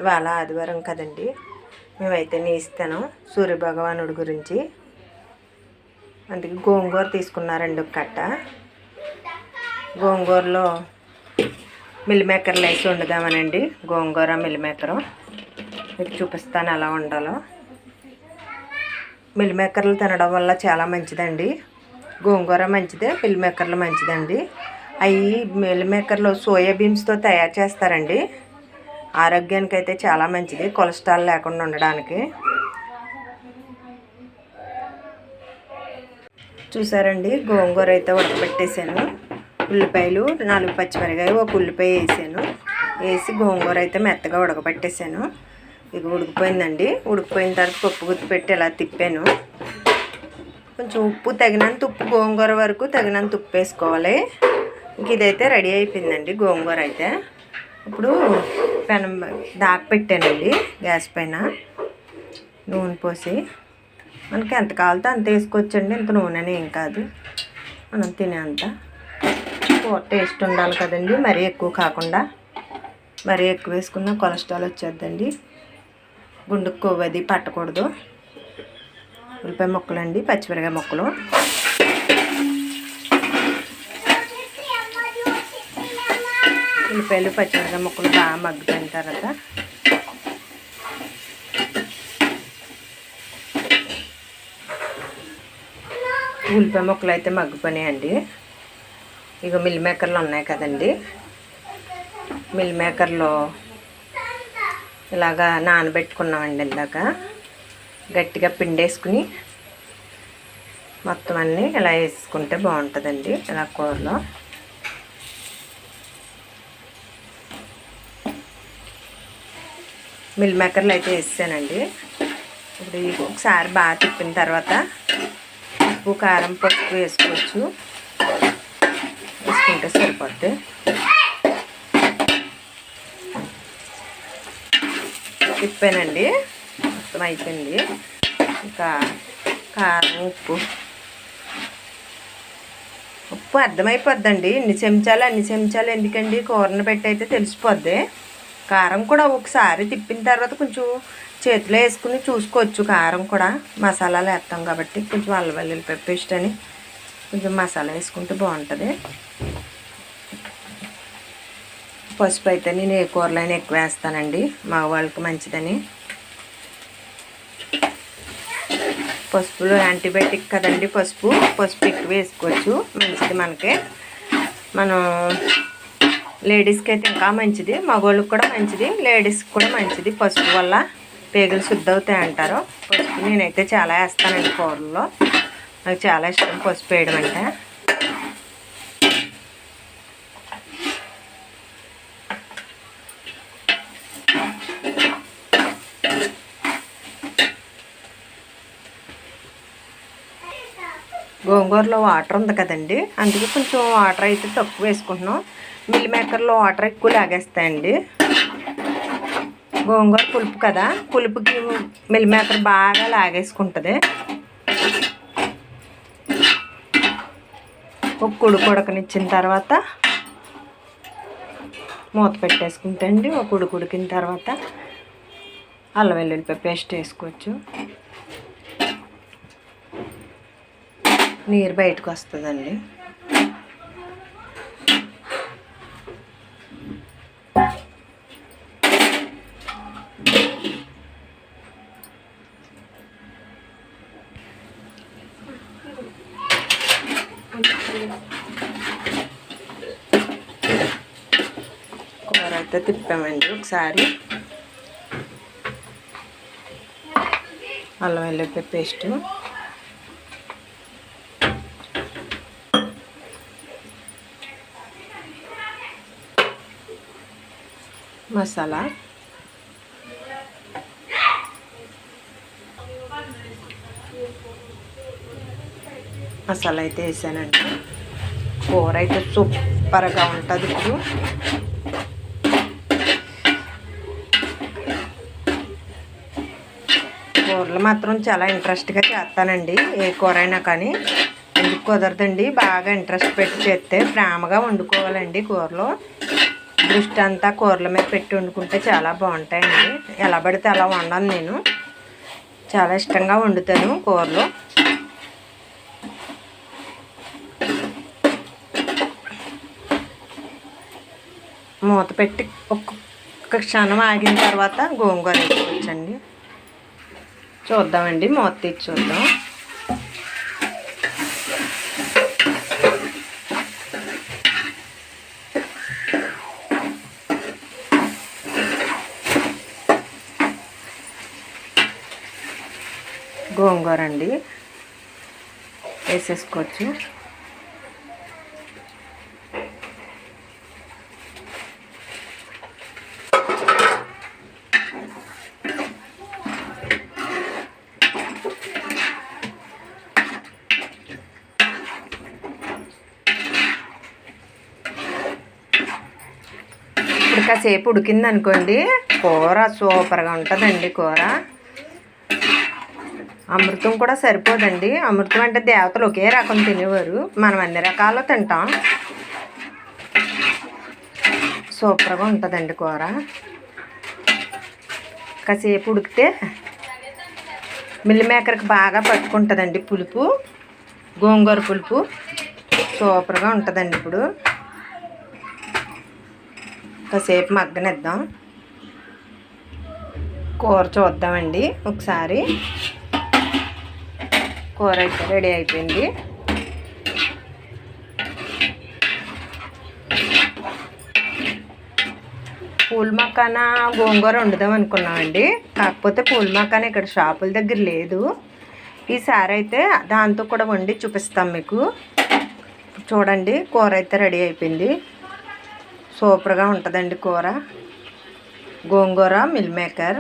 ఇవాళ ఆదివారం కదండి, మేమైతే నీస్తాను సూర్యభగవానుడి గురించి. అందుకే గోంగూర తీసుకున్నారండి ఒక కట్ట. గోంగూరలో మిల్ మేకర్లు వేసి వండుదామనండి. గోంగూర మిల్ మేకరు మీకు చూపిస్తాను ఎలా వండాలో. మిల్ మేకర్లు తినడం వల్ల చాలా మంచిదండి. గోంగూర మంచిదే, మిల్ మేకర్లు మంచిదండి. అవి మిల్ మేకర్లు సోయాబీన్స్తో తయారు చేస్తారండి. ఆరోగ్యానికి అయితే చాలా మంచిది, కొలెస్ట్రాల్ లేకుండా ఉండడానికి. చూసారండి, గోంగూర అయితే ఉడకబెట్టేసాను. ఉల్లిపాయలు 4 పచ్చిమిరకాయ, ఒక ఉల్లిపాయ వేసాను. వేసి గోంగూర అయితే మెత్తగా ఉడకబెట్టేసాను. ఇది ఉడికిపోయిందండి. ఉడికిపోయిన తర్వాత పప్పు గుత్తి పెట్టి ఇలా తిప్పాను. కొంచెం ఉప్పు తగినంత, ఉప్పు గోంగూర వరకు తగినంత ఉప్పు వేసుకోవాలి. ఇంక ఇదైతే రెడీ అయిపోయిందండి గోంగూర అయితే. ఇప్పుడు పెనం దాకా పెట్టానండి గ్యాస్ పైన. నూనె పోసి మనకి ఎంత కావాలితే అంత వేసుకోవచ్చండి. ఇంత నూనెనే ఏం కాదు, మనం తినేంత. కూర టేస్ట్ ఉండాలి కదండి, మరీ ఎక్కువ కాకుండా. మరీ ఎక్కువ వేసుకున్న కొలెస్ట్రాల్ వచ్చేద్దండి. గుండెకు కొవ్వు అది పట్టకూడదు. ఉల్లిపాయ ముక్కలండి, పచ్చిమిరకాయ ముక్కలు. ఉల్లిపాయలు పచ్చిమిరకాయ ముక్కలు బాగా మగ్గిపోయిన తర్వాత ఉల్లిపాయ ముక్కలు అయితే మగ్గిపోయినాయండి. ఇక మిల్ మేకర్లు ఉన్నాయి కదండి, మిల్ మేకర్లో ఇలాగా నానబెట్టుకున్నామండి. ఇందాక గట్టిగా పిండేసుకుని మొత్తం అన్నీ ఇలా వేసుకుంటే బాగుంటుందండి. ఇలా కూరలో మిల్ మేకర్లు అయితే వేసానండి. ఇప్పుడు ఒకసారి బాగా తిప్పిన తర్వాత ఉప్పు, కారం, పసుపు వేసుకోవచ్చు. వేసుకుంటే సరిపోద్ది. తిప్పానండి, మొత్తం అయిపోయింది. ఇంకా కారం, ఉప్పు అర్థమైపోద్దండి. అన్ని చెంచాలు ఎందుకండి, కూరను పెట్టి అయితే తెలిసిపోద్ది. కారం కూడా ఒకసారి తిప్పిన తర్వాత కొంచెం చేతిలో వేసుకుని చూసుకోవచ్చు. కారం కూడా మసాలాలు వేస్తాం కాబట్టి కొంచెం అల్లం వెల్లుల్లి పేస్ట్ అని కొంచెం మసాలా వేసుకుంటే బాగుంటుంది. పసుపు అయితే నేను ఏ కూరలైనా ఎక్కువ వేస్తానండి, మా వాళ్ళకి మంచిదని. పసుపులో యాంటీబయాటిక్ కదండి పసుపు ఎక్కువ వేసుకోవచ్చు, మంచిది మనకి. మనం లేడీస్కి అయితే ఇంకా మంచిది, మగవాళ్ళకి కూడా మంచిది, లేడీస్కి కూడా మంచిది. పసుపు వల్ల పేగులు శుద్ధి అవుతాయి అంటారు. పసుపు నేనైతే చాలా వేస్తానండి కూరల్లో. నాకు చాలా ఇష్టం పసుపు వేయడం అంటే. గోంగూరలో వాటర్ ఉంది కదండి, అందుకే కొంచెం వాటర్ అయితే తక్కువ వేసుకుంటున్నాం. మిల్ మేకర్లో వాటర్ ఎక్కువ లాగేస్తాయండి. గోంగూర పులుపు కదా, పులుపుకి మిల్ మేకర్ బాగా లాగేసుకుంటుంది. ఒక ఉడకనిచ్చిన తర్వాత మూత పెట్టేసుకుంటే అండి, ఒక ఉడికిన తర్వాత అల్లం వెల్లుల్లిపాయ పేస్ట్ వేసుకోవచ్చు. నీరు బయటకు వస్తుందండి. కూర అయితే తిప్పామండి ఒకసారి. అల్లం వెల్లుల్లిపాయ పేస్టు, మసాలా, అయితే వేసానండి. కూర అయితే సూపర్గా ఉంటుంది. ఇప్పుడు కూరలు మాత్రం చాలా ఇంట్రెస్ట్గా చేస్తానండి, ఏ కూర అయినా కానీ. ఎందుకు కుదరదండి, బాగా ఇంట్రెస్ట్ పెట్టి చేస్తే ప్రేమగా వండుకోవాలండి కూరలో. దృష్టి అంతా కూరల మీద పెట్టి వండుకుంటే చాలా బాగుంటాయండి. ఎలా పడితే అలా వండను నేను, చాలా ఇష్టంగా వండుతాను కూరలు. మూత పెట్టి ఒక్క క్షణం ఆగిన తర్వాత గోంగూర వేసుకోవచ్చండి. చూద్దామండి, మూత తీసి చూద్దాం. గోంగూర అండి వేసేసుకోవచ్చు. ఇప్పుడు కాసేపు ఉడికింది అనుకోండి, కూర సూపర్గా ఉంటుందండి. కూర అమృతం కూడా సరిపోదండి. అమృతం అంటే దేవతలు ఒకే రకం తినేవారు, మనం అన్ని రకాలు తింటాం. సూపర్గా ఉంటుందండి కూర. కాసేపు ఉడికితే మిల్ మేకర్కి బాగా పట్టుకుంటుందండి పులుపు, గోంగూర పులుపు సూపర్గా ఉంటుందండి. ఇప్పుడు కాసేపు మగ్గనిద్దాం, కూర చూద్దామండి ఒకసారి. కూర అయితే రెడీ అయిపోయింది. పూల్ మక్కాన గోంగూర వండుదాం అనుకున్నామండి, కాకపోతే పూల్ మక్కాన ఇక్కడ షాపుల దగ్గర లేదు. ఈసారి అయితే దాంతో కూడా వండి చూపిస్తాం మీకు. చూడండి, కూర అయితే రెడీ అయిపోయింది. సూపర్గా ఉంటుందండి కూర, గోంగూర మిల్ మేకర్.